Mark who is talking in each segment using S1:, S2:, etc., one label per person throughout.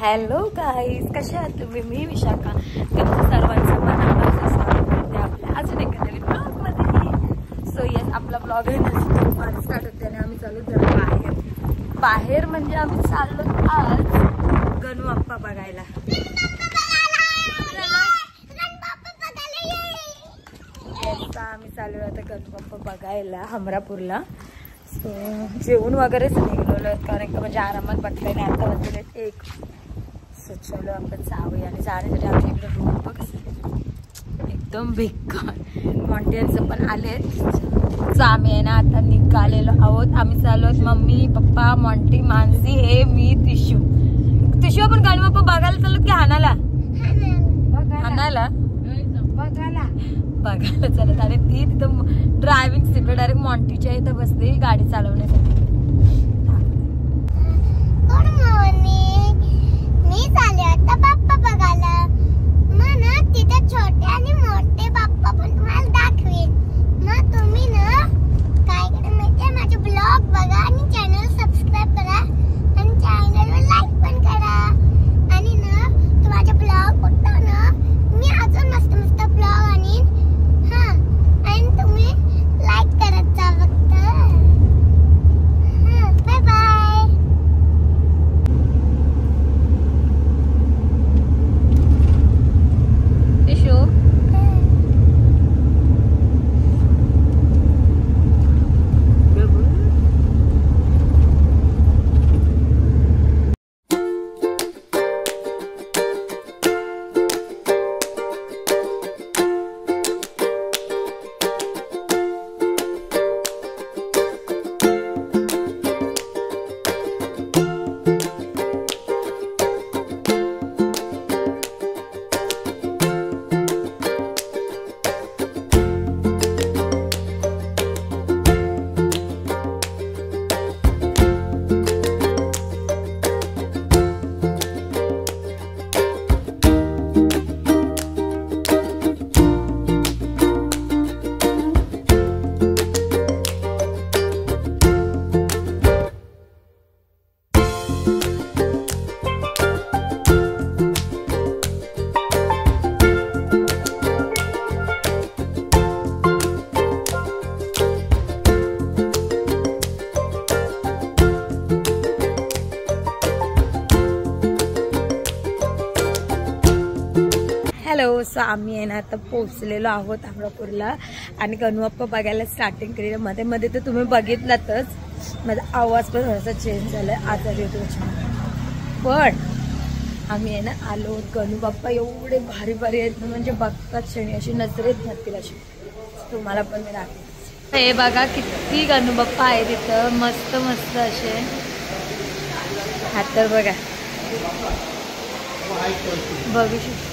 S1: Hello guys, कशा आहात तुम्ही? मी विशाखा. तुमचं सर्वांचं मनापासून स्वागत करते आपल्या अजून एका नवीन ब्लॉगमध्ये. सो येस, आपला ब्लॉग आहे ना स्टार्ट होते आणि आम्ही चालू जरा बाहेर म्हणजे आम्ही चाललो आज गणू बाप्पा बघायला. आम्ही चालू आता गणू बाप्पा बघायला हमरापूरला. सो जेवण वगैरेच निघलेलो आहेत कारण का म्हणजे आरामात बघताय नाही. आता वाजले 1. सो चलो आपण जाऊया आणि जाण्यासाठी आमच्या इकडे रूम बघ एकदम बेकार. मॉन्टियन्स पण आलेत. सो आम्ही आहे ना आता निघालेलो आहोत. आम्ही चालू आहेत मम्मी पप्पा मॉन्टी मानसी हे मी तिशू आपण गणू बाप्पा बघायला चाललो की हाणाला बघायला चालत. आणि ती तिथं ड्रायव्हिंग सीटला डायरेक्ट मॉन्टीच्या इथं बसली गाडी चालवण्यासाठी. मी चालले आता बाप्पा बघायला. मग तिथे छोटे आणि मोठे बाप्पा पण तुम्हाला दाखवेन. मग तुम्ही ना काय करा माहितीये, माझे ब्लॉग बघा आणि चॅनल सबस्क्राईब करा आणि चॅनलवर लाईक पण करा. आणि ना तुम्हाला ब्लॉग बघता ना मी अजून मस्त मस्त ब्लॉग आणीन. हा, आणि तुम्ही लाईक करत जा फक्त. हा, बाय बाय. हॅलो. सो आम्ही आहे ना आता पोहोचलेलो आहोत हमरापूरला आणि गणू बाप्पा बघायला स्टार्टिंग केली. मध्ये मध्ये तर तुम्ही बघितलातच माझा आवाज पण थोडासा चेंज झालाय, आजारी होतो पण आम्ही आहे ना आलो. गणू बाप्पा एवढे भारी भारी आहेत ना म्हणजे बघतात क्षणी अशी नजरेत घालतील अशी. तुम्हाला पण मी दाखवते. हे बघा किती गणू बाप्पा आहे तिथं, मस्त मस्त असे. हा तर बघा बघू शकतो.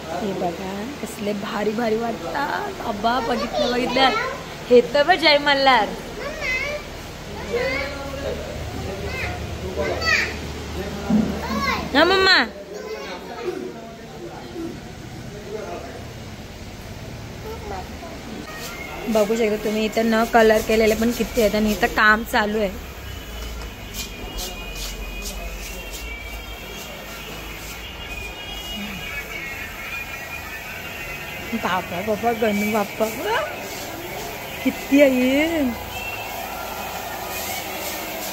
S1: हे बघा कसले भारी भारी वाटतात. अब्बा बघितलं हे तर जय मल्हार. हा मम्मा बघू शकता तुम्ही इथं न कलर केलेले पण किती आहेत आणि इथं काम चालू आहे. बाबा बाबा गणू बाप्पा किती आहे,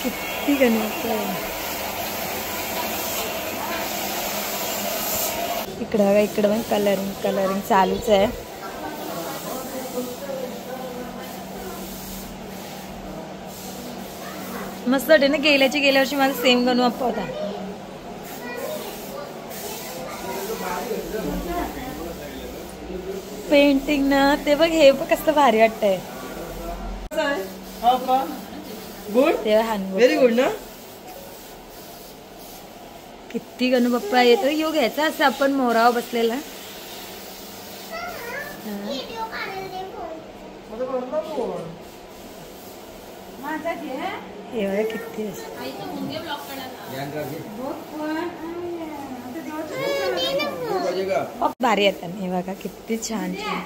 S1: किती गणू बाप्पा आहे. इकडं पण कलरिंग चालूच आहे. मस्त वाटते ना. गेल्या वर्षी माझा सेम गणू बाप्पा होता. पेंटिंग ना ते बघ, हे बघ कसं भारी वाटतंय. व्हेरी गुड ना. किती गणू बाप्पा येतो. योग घ्यायचा असं आपण मोरावर बसलेला. हे बघा किती भारी येतात. हे बघा किती छान छान.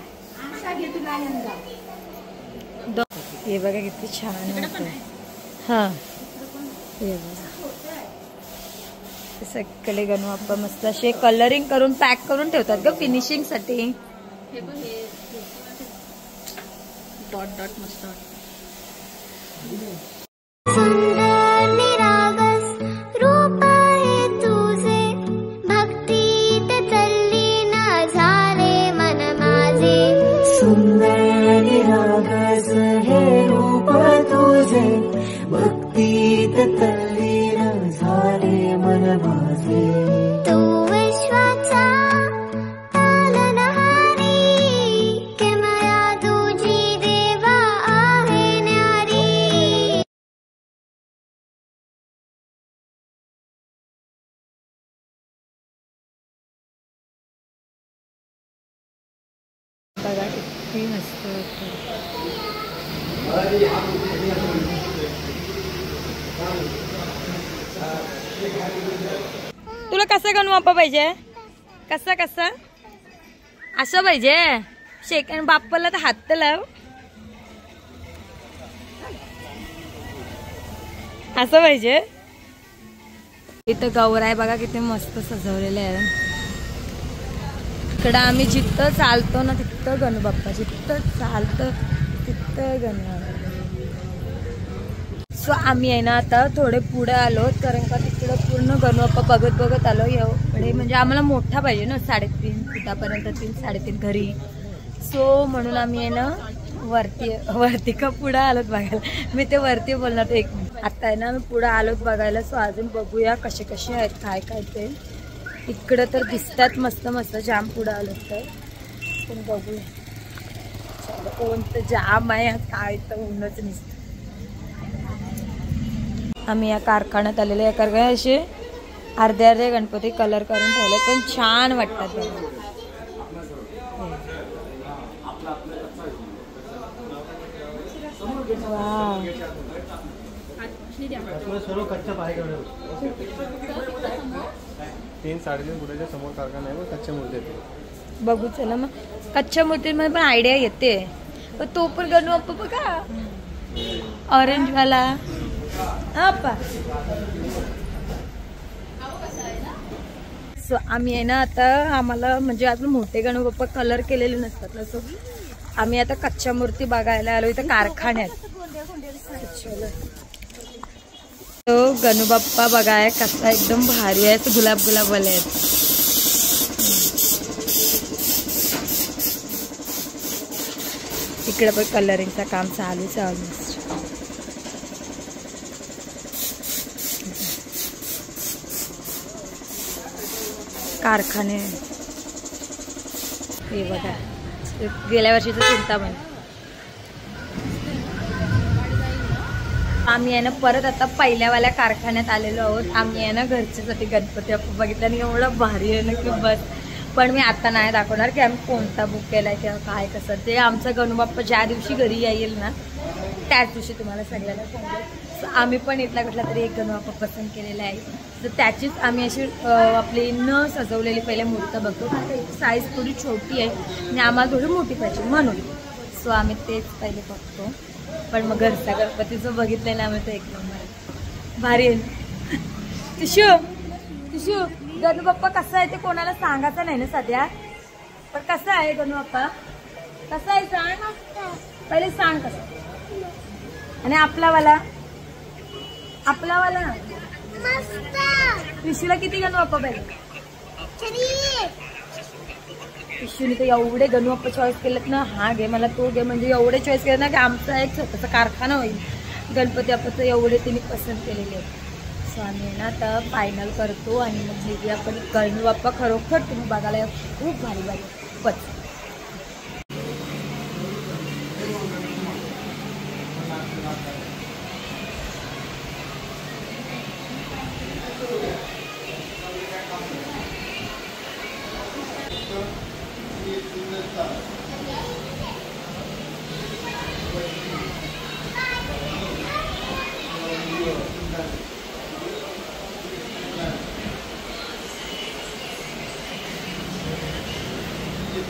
S1: हे बघा किती छान होतं. हा हे बघा सगळे गणू बाप्पा मस्त असे कलरिंग करून पॅक करून ठेवतात ग फिनिशिंग साठी.
S2: डॉट डॉट मस्त.
S1: बघा किती मस्त होतं. तुला कसं गणू बाप्पा पाहिजे? कसं कसं असं पाहिजे? शेकन बाप्पाला तर हात लाव. असं पाहिजे. इथं गौराय बघा किती मस्त सजवलेले आहे. इकडं आम्ही जिथं चालतो ना तिथं गणू बाप्पा, जिथं चालतं तिथं गणू. सो आम्ही आहे ना आता थोडे पुढे आलो, कारण का तिकडं पूर्ण गणू बाप्पा बघत आलो. एवढे म्हणजे आम्हाला मोठा पाहिजे ना, 3.5 फुटापर्यंत 3-3.5 घरी. सो म्हणून आम्ही आहे ना वरती का पुढे आलोत बघायला. मी ते वरती बोलणार एक मिनिट. आता आहे ना मी पुढे आलोत बघायला. सो अजून बघूया कसे कसे आहेत काय काय ते. इकडं तर दिसतात मस्त मस्त. जाम पुढं आलो तर पण बघूया. कोणतं जाम आहे काय तर ऊनच नसतं. आम्ही या कारखान्यात आलेले आहे, कारण काय असे अर्धे गणपती कलर करून ठेवले पण छान वाटतात बघा. वाव.
S3: तीन 3.5 फुटाच्या समोर कारखाना आहे, कच्च्या मूर्ती.
S1: बघू चला मग. कच्च्या मूर्तीमध्ये पण आयडिया येते, पण तो पण गणू बाप्पा बघा ऑरेंज वाला. सो आम्ही आहे ना आता आम्हाला म्हणजे अजून मोठे गणू बाप्पा कलर केलेले नसतात ना, सो आम्ही आता कच्च्या मूर्ती बघायला आलो इथं कारखान्यात. तो गणू बाप्पा बघाय कसा एकदम भारी आहे. गुलाब वाले आहेत. इकडे पण कलरिंगचं काम चालूच आहे ऑलमोस्ट. कारखाने हे बघा. गेल्या वर्षीचं चिंतामणी. आम्ही आहे ना परत आता पहिल्यावाल्या कारखान्यात आलेलो आहोत. आम्ही आहे ना घरच्यासाठी गणपती बाप्पा बघितला आणि एवढं भारी आहे ना की बस. पण मी आता नाही दाखवणार की आम्ही कोणता बुक केलाय किंवा काय कसं. ते आमचा गणू बाप्पा ज्या दिवशी घरी येईल ना त्याच दिवशी तुम्हाला सगळ्यांना सांगेल. आम्ही पण इथला कुठला तरी एक गणू बाप्पा पसंत केलेला आहे. तर त्याचीच आम्ही अशी आपली न सजवलेली पहिले मूर्ती बघतो. साईज थोडी छोटी आहे आणि आम्हाला थोडी मोठी पाहिजे म्हणून. सो आम्ही तेच पहिले बघतो. पण मग घरचा गणपतीचं बघितलं ना आम्ही तर एक नंबर भारी आहे. तिशू गणू बाप्पा कसा आहे ते कोणाला सांगायचं नाही ना सध्या. पण कसा आहे गणू बाप्पा? कसा आहे सांग पहिले, सांग कसं. आणि आपलावाला विशूला किती गणू बाप्पा पाहिजे? विशूने तर एवढे गणू बाप्पा चॉईस केलेत ना, हा घे मला तो घे, म्हणजे एवढे चॉईस केले ना की आमचा एक स्वतःचा कारखाना होईल गणपती बाप्पाचं. एवढे तिने पसंत केलेले आहेत. सो आम्ही ना आता फायनल करतो आणि मग जे आपण गणू बाप्पा खरोखर तुम्ही बघायला खूप भारी भारी खूपच.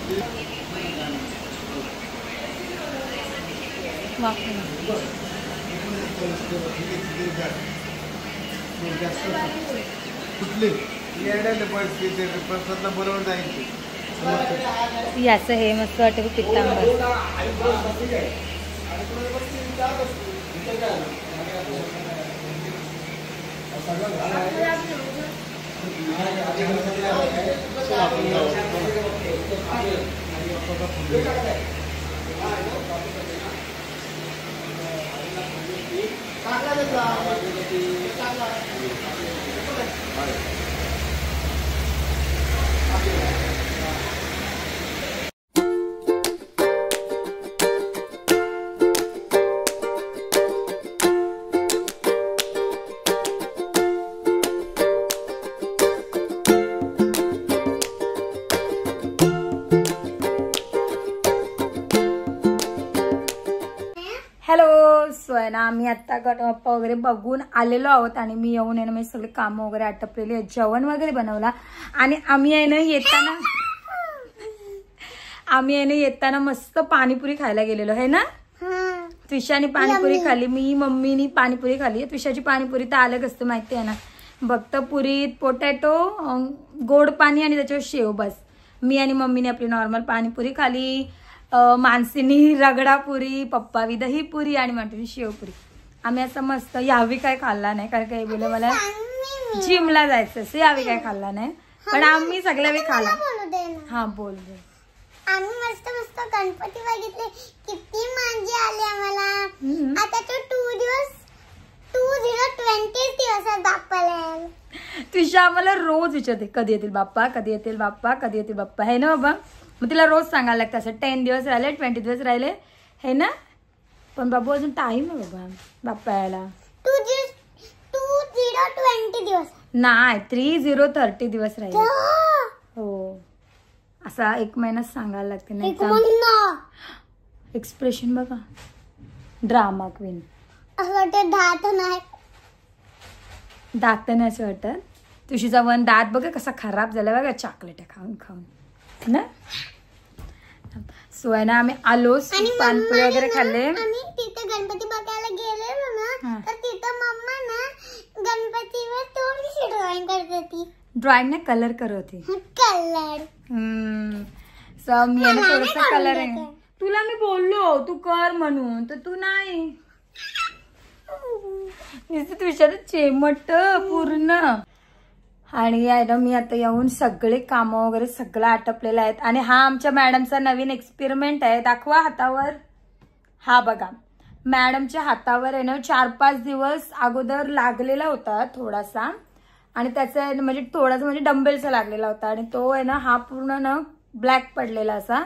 S3: कुठले प्रसादला बरोबर जायचे
S1: याचं हे मस्त वाटतं पित्तांबर. हॅलो, सो आहे ना आम्ही आता गणपती वगैरे बघून आलेलो आहोत आणि मी येऊन आहे ना मी सगळे कामं वगैरे आटपलेली आहेत, जेवण वगैरे बनवला आणि आम्ही आहे ना येताना मस्त पाणीपुरी खायला गेलेलो आहे ना. त्विशाने पाणीपुरी खाली, मी मम्मीनी पाणीपुरी खाली. त्विशाची पाणीपुरी तर अलग असते माहिती आहे ना, फक्त पुरीत पोटॅटो, गोड पाणी आणि त्याच्यावर शेव बस. मी आणि मम्मीने आपली नॉर्मल पाणीपुरी खाली, मानसीनी रगडापुरी, पप्पा दही पुरी आणि मांटूनी शेवपुरी. आम्ही असं मस्त यावी काय खाल्ला नाही कारण काही बोल मला जिमला जायचं असं, यावी काय खाल्ला नाही पण आम्ही सगळ्या वेळी खाल्ला. हा बोल बोल.
S4: आम्ही मस्त मस्त गणपती बघितले, किती मजा आली आम्हाला. आता तो 2020 दिवसात बाप्पाला.
S1: तुझ्या आम्हाला रोज विचारते कधी येतील बाप्पा, कधी येतील बाप्पा, कधी येतील बाप्पा, है ना बाबा. मग तिला रोज सांगायला लागतं असं 10 दिवस राहिले, 20 दिवस राहिले, है ना. पण बाबू अजून टाइम आहे बाबा बाप्पा यायला.
S4: 2020 दिवस
S1: नाही, 30 दिवस राहिले. हो, असा 1 महिनाच सांगायला लागते. नाही एक्सप्रेशन बघा, ड्रामा क्वीन.
S4: असं वाटतं दात नाही,
S1: दात नाही असं वाटत. तुझीचा वन दात बघा कसा खराब झाला बघा, चॉकलेट खाऊन खाऊन ना. सो आहे ना आम्ही आलो, पानपुरी वगैरे खाल्ले.
S4: आम्ही तिथे गणपती बघायला गेलेलो ना, तर तिथं मम्मा ना गणपतीवर थोडीशी ड्रॉइंग करत होती.
S1: ड्रॉइंग ने कलर करत होती.
S4: कलर
S1: सो मी आहे ना थोडस कलर आहे. तुला मी बोललो तू कर म्हणून, तर तू नाही. तुझ्या चेमट पूर्ण. आणि आहे ना मी आता येऊन सगळे कामं वगैरे सगळं आटपलेलं आहेत. आणि हा आमच्या मॅडमचा नवीन एक्सपेरिमेंट आहे, दाखवा हातावर. हा बघा, मॅडमच्या हातावर आहे ना 4-5 दिवस अगोदर लागलेला होता थोडासा, आणि त्याचा म्हणजे थोडासा म्हणजे डंबेलचा लागलेला होता, आणि तो आहे ना हा पूर्ण ना ब्लॅक पडलेला असा,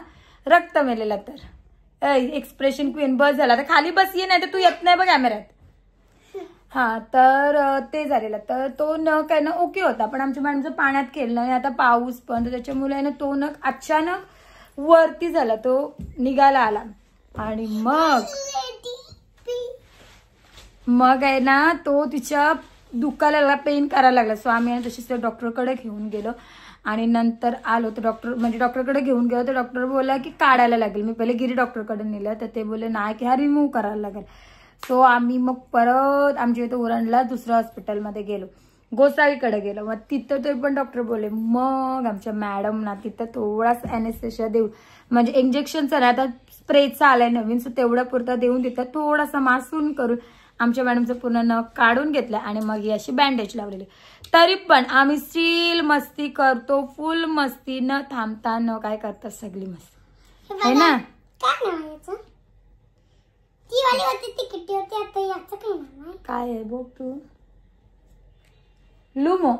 S1: रक्त मेलेला. तर एक्सप्रेशन क्वीन बस झाला. तर खाली बस ये, नाही तर तू येत नाही बघ कॅमेऱ्यात. हा, तर ते झालेलं. तर तो नख आहे ना ओके होता, पण आमच्या मॅडमचं पाण्यात केलं आणि आता पाऊस पण, तर त्याच्यामुळे आहे ना तो नख अचानक वरती झाला, तो निघायला आला. आणि मग आहे ना तो तिच्या दुखायला लागला, पेन करायला लागला. सो आम्ही तशीच डॉक्टरकडे घेऊन गेलो आणि नंतर आलो. तर डॉक्टरकडे घेऊन गेलो, तर डॉक्टर बोलला की काढायला लागेल. मी पहिले गिरी डॉक्टरकडे नेलं, तर ते बोलले नाही की हा रिमूव्ह करायला लागेल. सो आम्ही मग परत आमच्या इथं उरणला दुसऱ्या हॉस्पिटलमध्ये गेलो, गोसावीकडे गेलो. मग तिथं ते पण डॉक्टर बोलले. मग आमच्या मॅडम ना तिथं थोडासा अॅनेस्थेशिया देऊ, म्हणजे इंजेक्शनचा नाही आता स्प्रेचा आलाय नवीन, सो तेवढ्या पुरता देऊन तिथं थोडासा मासून करून आमच्या मॅडमचं पूर्ण नख काढून घेतलं आणि मग ही अशी बँडेज लावलेली. तरी पण आम्ही स्टील मस्ती करतो, फुल मस्ती, न थांबता न काय करता सगळी मस्ती आहे ना.
S4: काय नाव याचं? ती वाली होती ती किती होती, आता याचं काय नाव आहे?
S1: काय आहे बघ तू. लुमो.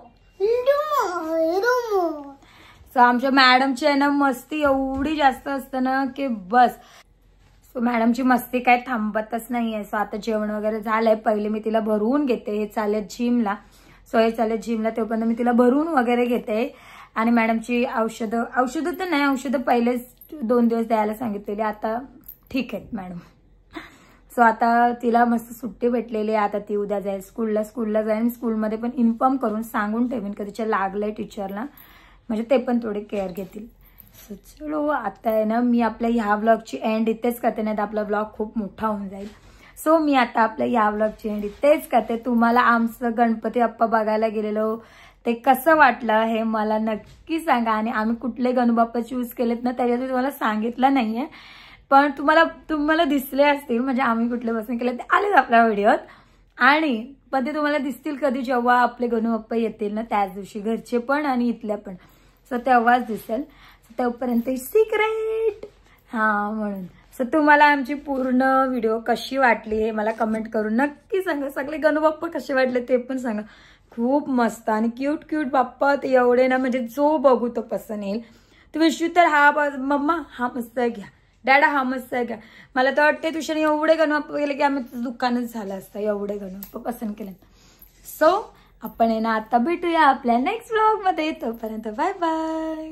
S1: सो आमच्या मॅडमची आहे ना मस्ती एवढी जास्त असतं ना की बस. सो मॅडमची मस्ती काय थांबतच नाहीये. सो आता जेवण वगैरे झालंय, पहिले मी तिला भरवून घेते. हे चालेल जिमला, सो हे चालेल जिमला, तेव्हा मी तिला भरवून वगैरे घेते. आणि मॅडमची औषधं तर नाही, औषधं पहिलेच 2 दिवस द्यायला सांगितलेली, आता ठीक आहेत मॅडम. सो आता तिला मस्त सुट्टी भेटलेली आहे. आता ती उद्या जाईल स्कूलला जाईल. स्कूलमध्ये पण इन्फॉर्म करून सांगून ठेवीन का तिच्या लागलंय टीचरला, म्हणजे ते पण थोडे केअर घेतील. चलो आता आहे ना मी आपल्या ह्या व्लॉगची एंड इथेच करते, नाही तर आपला व्लॉग खूप मोठा होऊन जाईल. सो मी आता आपल्या ह्या व्लॉगची एंड इथेच करते. तुम्हाला आमचं गणपती बाप्पा बघायला गेलेलो ते कसं वाटलं हे मला नक्की सांगा. आणि आम्ही कुठले गणबाप्पा चूज केलेत ना त्याच्यात तुम्हाला सांगितलं नाहीये, पण तुम्हाला दिसले असतील, म्हणजे आम्ही कुठले बसून केले ते आलेच आपल्या व्हिडिओत. आणि पण ते तुम्हाला दिसतील कधी, जेव्हा आपले गणबाप्पा येतील ना त्याच दिवशी, घरचे पण आणि इथल्या पण. सो तेव्हाच दिसेल, तोपर्यंत सिक्रेट. म्हणून सो तुम्हाला आमची पूर्ण व्हिडिओ कशी वाटली हे मला कमेंट करून नक्की सांगा. सगळे गणबाप्पा कसे वाटले ते पण सांगा. खूप मस्त आणि क्यूट क्यूट बाप्पा ते एवढे ना, म्हणजे जो बघू तो पसंत येईल. तुम्ही विश्व तर हा मम्मा हा मस्त घ्या, डॅडा हा मस्त घ्या. मला तर वाटते तुझ्याने एवढे गणबाप्पा गेले की आम्ही दुकानच झालं असतं, एवढे गणबाप्पा पसंत केले. सो आपण आहे ना आता भेटूया आपल्या नेक्स्ट व्लॉग मध्ये. तोपर्यंत बाय बाय.